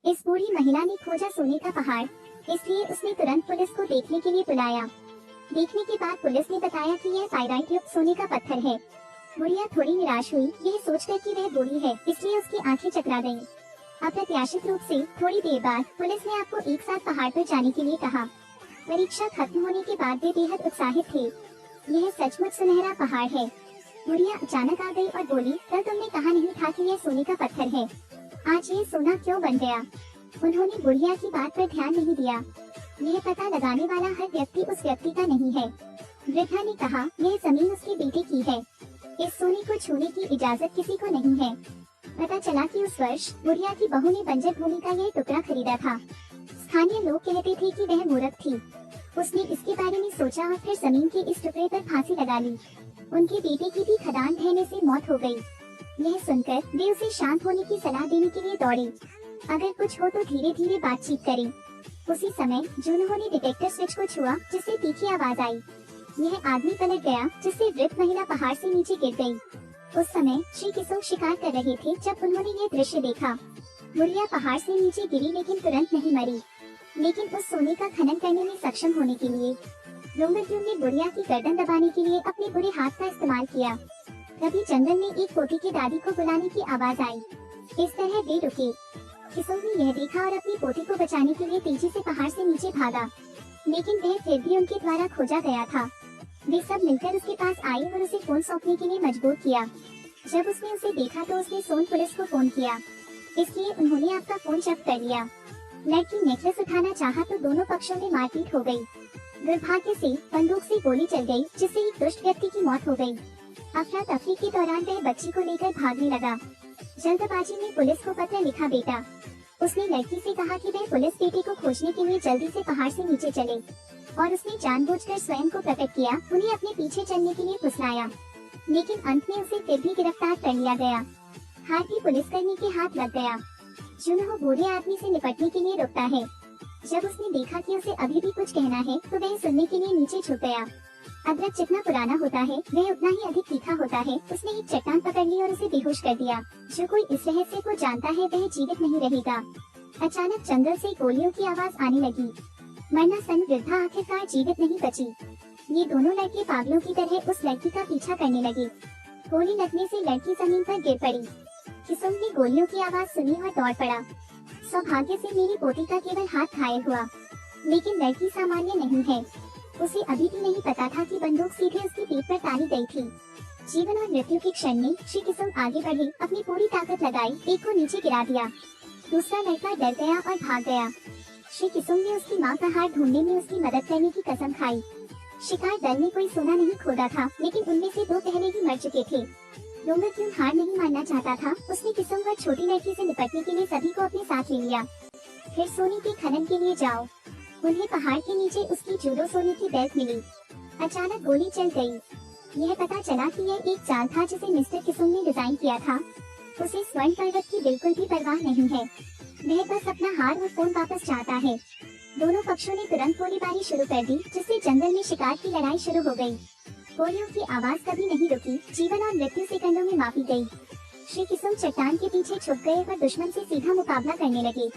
इस बूढ़ी महिला ने खोजा सोने का पहाड़, इसलिए उसने तुरंत पुलिस को देखने के लिए बुलाया। देखने के बाद पुलिस ने बताया कि यह पाइराइट युक्त सोने का पत्थर है। बुढ़िया थोड़ी निराश हुई, यह सोचकर कि वह बूढ़ी है, इसलिए उसकी आंखें चकरा गईं। अप्रत्याशित रूप से थोड़ी देर बाद पुलिस ने आपको एक साथ पहाड़ पर जाने के लिए कहा। परीक्षा खत्म होने के बाद वे बेहद उत्साहित थे। यह सचमुच सुनहरा पहाड़ है। बुढ़िया अचानक आ गई और बोली, कल तुमने कहा नहीं था कि यह सोने का पत्थर है, आज ये सोना क्यों बन गया? उन्होंने बुढ़िया की बात पर ध्यान नहीं दिया। यह पता लगाने वाला हर व्यक्ति उस व्यक्ति का नहीं है। वृद्धा ने कहा, यह जमीन उसके बेटे की है, इस सोने को छूने की इजाजत किसी को नहीं है। पता चला कि उस वर्ष बुढ़िया की बहू ने बंजर भूमि का यह टुकड़ा खरीदा था। स्थानीय लोग कहते थे कि वह मूर्ख थी। उसने इसके बारे में सोचा और फिर जमीन के इस टुकड़े पर फांसी लगा ली। उनके बेटे की भी खदान ढहने से मौत हो गई। यह सुनकर वे उसे शांत होने की सलाह देने के लिए दौड़े। अगर कुछ हो तो धीरे धीरे बातचीत करें। उसी समय जूनहो ने डिटेक्टर स्विच को छुआ, जिससे तीखी आवाज आई। यह आदमी पलट गया, जिससे वृद्ध महिला पहाड़ से नीचे गिर गई। उस समय श्री किसुंग शिकार कर रहे थे जब उन्होंने यह दृश्य देखा। बुढ़िया पहाड़ से नीचे गिरी लेकिन तुरंत नहीं मरी। लेकिन उस सोने का खनन करने में सक्षम होने के लिए रोंगरक्यूम ने बुढ़िया की गर्दन दबाने के लिए अपने बुरे हाथ का इस्तेमाल किया। तभी जंगल में एक पोती की दादी को बुलाने की आवाज आई। इस तरह वे रुके। किसुंग ने यह देखा और अपनी पोती को बचाने के लिए तेजी से पहाड़ से नीचे भागा, लेकिन वह फिर भी उनके द्वारा खोजा गया था। वे सब मिलकर उसके पास आए और उसे फोन सौंपने के लिए मजबूर किया। जब उसने उसे देखा तो उसने सोन पुलिस को फोन किया, इसलिए उन्होंने आपका फोन जब्त कर लिया। लड़की नेकलेस उठाना चाहा तो दोनों पक्षों में मारपीट हो गई। दुर्भाग्य से बंदूक से गोली चल गई, जिससे एक दुष्ट व्यक्ति की मौत हो गई। अफरा तफरी के दौरान वह बच्ची को लेकर भागने लगा। जल्दबाजी में पुलिस को पत्र लिखा बेटा। उसने लड़की से कहा कि वह पुलिस बेटे को खोजने के लिए जल्दी से पहाड़ से नीचे चले, और उसने जानबूझकर स्वयं को प्रकट किया, उन्हें अपने पीछे चलने के लिए फुसलाया। लेकिन अंत में उसे फिर भी गिरफ्तार कर लिया गया। हार भी पुलिसकर्मी के हाथ लग गया। जूनहो बूढ़े आदमी से निपटने के लिए रुकता है। जब उसने देखा कि उसे अभी भी कुछ कहना है तो वह सुनने के लिए नीचे छुप गया। अदरक जितना पुराना होता है वह उतना ही अधिक तीखा होता है। उसने एक चट्टान पकड़ ली और उसे बेहोश कर दिया। जो कोई इस रहस्य को जानता है वह जीवित नहीं रहेगा। अचानक जंगल से गोलियों की आवाज आने लगी। मरना सन वृद्धा आखिरकार जीवित नहीं बची। ये दोनों लड़के पागलों की तरह उस लड़की का पीछा करने लगे। गोली लगने से लड़की जमीन पर गिर पड़ी। किसुंग ने गोलियों की आवाज सुनी और दौड़ पड़ा। सौभाग्य से मेरी पोती का केवल हाथ घायल हुआ, लेकिन लड़की सामान्य नहीं है। उसे अभी भी नहीं पता था कि बंदूक सीधे उसकी पीठ पर तानी गई थी। जीवन और मृत्यु के क्षण में श्री किसुंग आगे बढ़े, अपनी पूरी ताकत लगाई, एक को नीचे गिरा दिया। दूसरा लड़का डर गया और भाग गया। श्री किसुंग ने उसकी मां का हार ढूंढने में उसकी मदद करने की कसम खाई। शिकार दल ने कोई सोना नहीं खोदा था, लेकिन उनमें से दो पहले ही मर चुके थे। रोंगरक्यूम हार नहीं मानना चाहता था। उसने किसुंग और छोटी लड़की से निपटने के लिए सभी को अपने साथ ले लिया। फिर सोने के खनन के लिए जाओ। उन्हें पहाड़ के नीचे उसकी जूडो सोने की बेल्ट मिली। अचानक गोली चल गई। यह पता चला कि यह एक चाल था जिसे मिस्टर किसुंग ने डिजाइन किया था। उसे स्वर्ण पर्वत की बिल्कुल भी परवाह नहीं है। वह बस अपना हार और फोन वापस चाहता है। दोनों पक्षों ने तुरंत गोलीबारी शुरू कर दी, जिससे जंगल में शिकार की लड़ाई शुरू हो गई। गोलियों की आवाज कभी नहीं रुकी। जीवन और मृत्यु सेकंडों में मापी गई। श्री किसुंग चट्टान के पीछे छुप गए और दुश्मन से सीधा मुकाबला करने लगे।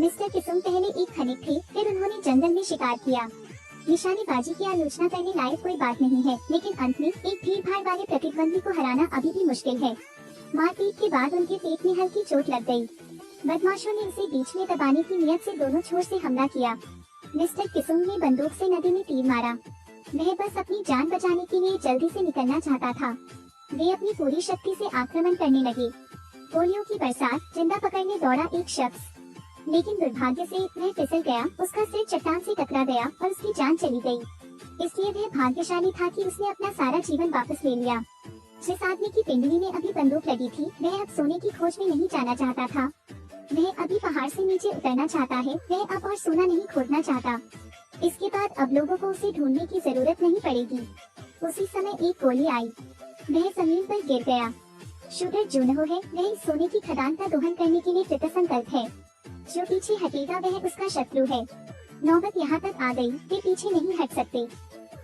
मिस्टर किसुंग पहले एक खनिक थे, फिर उन्होंने जंगल में शिकार किया। निशानेबाजी की आलोचना करने लायक कोई बात नहीं है, लेकिन अंत में एक भीड़ भाड़ वाले प्रतिद्वंदी को हराना अभी भी मुश्किल है। मारपीट के बाद उनके पेट में हल्की चोट लग गई। बदमाशों ने उसे बीच में दबाने की नियत से दोनों छोर से हमला किया। मिस्टर किसुंग ने बंदूक से नदी में तीर मारा। वह बस अपनी जान बचाने के लिए जल्दी से निकलना चाहता था। वे अपनी पूरी शक्ति से आक्रमण करने लगे। गोलियों की बरसात, जिंदा पकड़ने दौड़ा एक शख्स, लेकिन दुर्भाग्य से वह फिसल गया। उसका सिर चट्टान से टकरा गया और उसकी जान चली गई। इसलिए वह भाग्यशाली था कि उसने अपना सारा जीवन वापस ले लिया। जिस आदमी की पिंडली में अभी बंदूक लगी थी, वह अब सोने की खोज में नहीं जाना चाहता था। वह अभी पहाड़ से नीचे उतरना चाहता है। वह अब और सोना नहीं खोदना चाहता। इसके बाद अब लोगों को उसे ढूंढने की जरूरत नहीं पड़ेगी। उसी समय एक गोली आई। वह जमीन पर गिर गया। शूटर जूनहो है। वह इस सोने की खदान का दोहन करने के लिए कृतसंकल्प है। जो पीछे हटेगा वह उसका शत्रु है। नौबत यहाँ तक आ गई, वे पीछे नहीं हट सकते।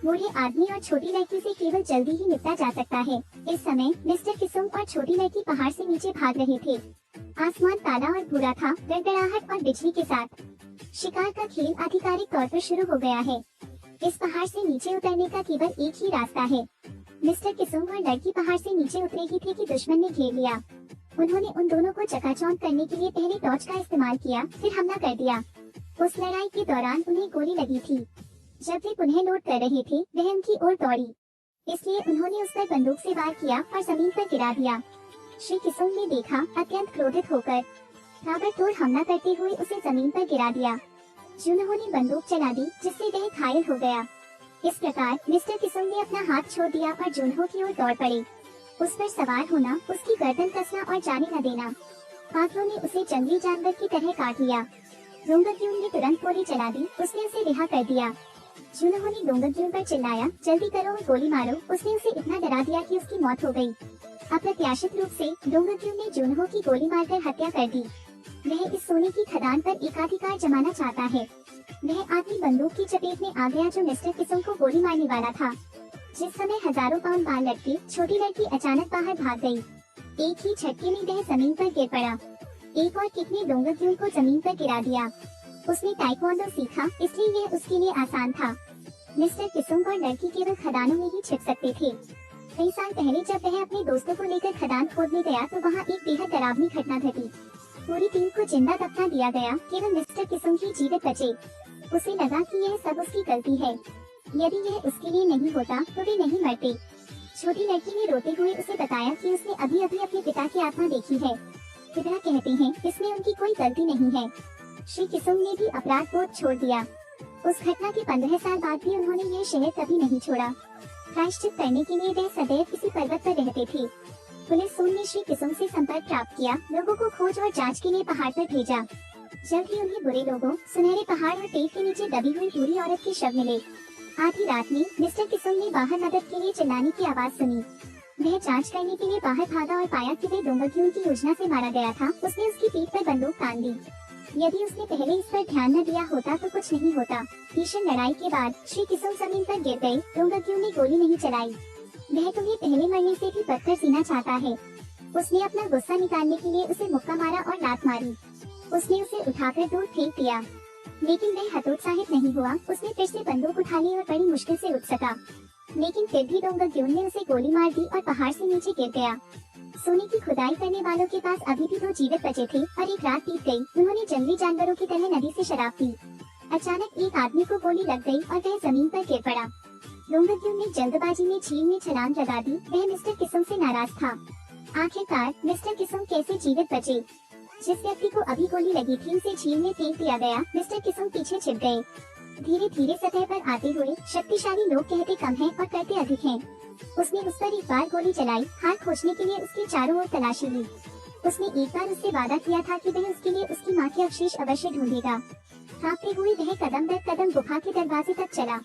बूढ़े आदमी और छोटी लड़की से केवल जल्दी ही निपटा जा सकता है। इस समय मिस्टर किसुंग और छोटी लड़की पहाड़ से नीचे भाग रहे थे। आसमान काला और भूरा था, गड़गड़ाहट और बिजली के साथ। शिकार का खेल आधिकारिक तौर पर शुरू हो गया है। इस पहाड़ से नीचे उतरने का केवल एक ही रास्ता है। मिस्टर किसुंग और लड़की पहाड़ से नीचे उतरे ही थे कि दुश्मन ने घेर लिया। उन्होंने उन दोनों को चकाचौंध करने के लिए पहले टॉर्च का इस्तेमाल किया, फिर हमला कर दिया। उस लड़ाई के दौरान उन्हें गोली लगी थी। जब वे उन्हें लोड कर रहे थे, वह उनकी ओर दौड़ी, इसलिए उन्होंने उस पर बंदूक से वार किया और जमीन पर गिरा दिया। श्री किसुंग ने देखा, अत्यंत क्रोधित होकर ताबड़तोड़ हमला करते हुए उसे जमीन पर गिरा दिया। जुनहो ने बंदूक चला दी, जिससे वह घायल हो गया। इस प्रकार मिस्टर किसुंग ने अपना हाथ छोड़ दिया और जुनहो की ओर दौड़ पड़े। उस पर सवार होना, उसकी गर्दन कसना और जाने न देना। पागलों ने उसे जंगली जानवर की तरह काट लिया। डोंगरग्यून ने तुरंत गोली चला दी, उसने उसे रिहा कर दिया। जुनहो ने डोंगरग्यून पर चिल्लाया, जल्दी करो और गोली मारो। उसने उसे इतना डरा दिया कि उसकी मौत हो गई। अप्रत्याशित रूप से डोंगरग्यून ने जुनहो की गोली मारकर हत्या कर दी। वह इस सोने की खदान पर एकाधिकार जमाना चाहता है। वह आदमी बंदूक की चपेट में आ गया जो मिस्टर किसुंग को गोली मारने वाला था। जिस समय हजारों पाउंड बाल लटके छोटी लड़की अचानक बाहर भाग गई। एक ही झटके में वह जमीन पर गिर पड़ा। एक और किक ने डोंगरग्यून को जमीन पर गिरा दिया। उसने ताइक्वांडो सीखा, इसलिए यह उसके लिए आसान था। मिस्टर किसुंग और लड़की केवल खदानों में ही छिप सकते थे। कई साल पहले जब वह अपने दोस्तों को लेकर खदान खोदने गया तो वहाँ एक बेहद डरावनी घटना घटी। पूरी टीम को जिंदा दफना दिया गया, केवल मिस्टर किसुंग ही जीवित बचे। उसे लगा कि यह सब उसकी गलती है। यदि यह उसके लिए नहीं होता तो वे नहीं मरते। छोटी लड़की ने रोते हुए उसे बताया कि उसने अभी अभी अपने पिता की आत्मा देखी है। पिता कहते हैं इसमें उनकी कोई गलती नहीं है। श्री किसुंग ने भी अपराध बोध छोड़ दिया। उस घटना के 15 साल बाद भी उन्होंने ये शहर कभी नहीं छोड़ा। प्रायश्चित करने के लिए वे सदैव इसी पर्वत पर रहते थे। पुलिस सून ने श्री किसुंग से संपर्क प्राप्त किया, लोगों को खोज और जांच के लिए पहाड़ पर भेजा। जल्द ही उन्हें बुरे लोगों, सुनहरे पहाड़ और पेड़ के नीचे दबी हुई बूढ़ी औरत के शव मिले। आधी रात में मिस्टर किसुंग ने बाहर मदद के लिए चिल्लाने की आवाज सुनी। वह जांच करने के लिए बाहर भागा और पाया कि वह डोंगरग्यून की योजना से मारा गया था। उसने उसकी पीठ पर बंदूक तान दी। यदि उसने पहले इस पर ध्यान न दिया होता तो कुछ नहीं होता। भीषण लड़ाई के बाद श्री किसुंग जमीन पर गिर गए। डोंगरग्यून ने गोली नहीं चलाई। वह तुम्हें पहले मरने से भी बदतर जीना चाहता है। उसने अपना गुस्सा निकालने के लिए उसे मुक्का मारा और लात मारी। उसने उसे उठाकर दूर फेंक दिया, लेकिन वह हतोत्साहित नहीं हुआ। उसने फिर से बंदूक उठा ली और बड़ी मुश्किल से उठ सका, लेकिन फिर भी डोंगरग्यून ने उसे गोली मार दी और पहाड़ से नीचे गिर गया। सोने की खुदाई करने वालों के पास अभी भी 2 जीवित बचे थे और एक रात बीत गई। उन्होंने जंगली जानवरों की तरह नदी से शराब पी। अचानक एक आदमी को गोली लग गई और वह जमीन पर गिर पड़ा। डोंगरग्यून ने जल्दबाजी में झील में छलांग लगा दी। वह मिस्टर किसुंग से नाराज था। आखिरकार मिस्टर किसुंग कैसे जीवित बचे? जिस व्यक्ति को अभी गोली लगी थी उसे झील में फेंक दिया गया। मिस्टर किसुंग पीछे छिप गए। धीरे धीरे सतह पर आते हुए शक्तिशाली लोग कहते कम हैं और करते अधिक हैं। उसने उस पर एक बार गोली चलाई। हार खोजने के लिए उसके चारों ओर तलाशी ली। उसने एक बार उससे वादा किया था कि वह उसके लिए उसकी मां के अवशेष अवश्य ढूंढेगा। कांपते हुए वह कदम दर कदम गुफा के दरवाजे तक चला।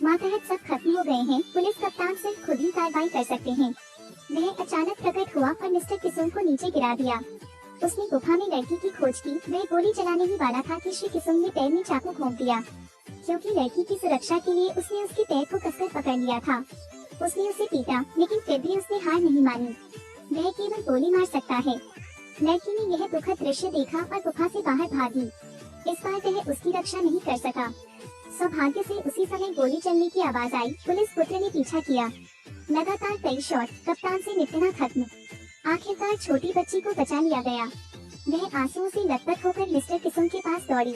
मातहत सब खत्म हो गए हैं। पुलिस कप्तान सिर्फ खुद ही कार्रवाई कर सकते हैं। वह अचानक प्रकट हुआ और मिस्टर किसुंग को नीचे गिरा दिया। उसने गुफा में लड़की की खोज की। वह गोली चलाने ही वाला था कि श्री किसुंग ने पैर में चाकू घोंप दिया। क्योंकि लड़की की सुरक्षा के लिए उसने उसके पैर को कसकर पकड़ लिया था। उसने उसे पीटा, लेकिन फिर भी उसने हार नहीं मानी। वह केवल गोली मार सकता है। लड़की ने यह दुखद दृश्य देखा और गुफा से बाहर भागी। इस बार वह उसकी रक्षा नहीं कर सका। सौभाग्य से उसी समय गोली चलने की आवाज आई। पुलिस पुत्र ने पीछा किया। लगातार कई शॉट, कप्तान से निपटना खत्म। आखिरकार छोटी बच्ची को बचा लिया गया। वह आंसुओं से लथपथ होकर मिस्टर किसुंग के पास दौड़ी,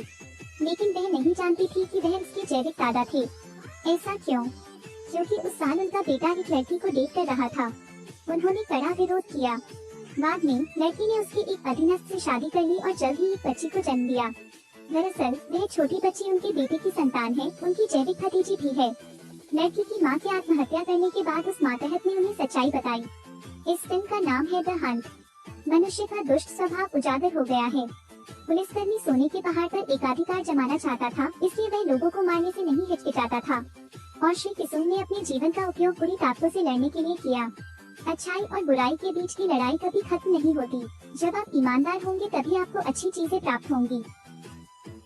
लेकिन वह नहीं जानती थी कि वह उसके जैविक दादा थे। ऐसा क्यों? क्योंकि उस साल उनका बेटा एक लड़की को देख कर रहा था। उन्होंने कड़ा विरोध किया। बाद में लड़की ने उसकी एक अधीनस्थ से शादी कर ली और जल्द ही एक बच्ची को जन्म दिया। दरअसल वह छोटी बच्ची उनके बेटे की संतान है, उनकी जैविक भतीजी भी है। लड़की की मां की आत्महत्या करने के बाद उस मातहत ने उन्हें सच्चाई बताई। इस फिल्म का नाम है द हंट। मनुष्य का दुष्ट स्वभाव उजागर हो गया है। पुलिसकर्मी सोने के पहाड़ पर एकाधिकार जमाना चाहता था, इसलिए वह लोगों को मारने से नहीं हिचकिचाता था। और श्री किसुंग ने अपने जीवन का उपयोग बुरी ताकतों से लड़ने के लिए किया। अच्छाई और बुराई के बीच की लड़ाई कभी खत्म नहीं होती। जब आप ईमानदार होंगे तभी आपको अच्छी चीजें प्राप्त होंगी।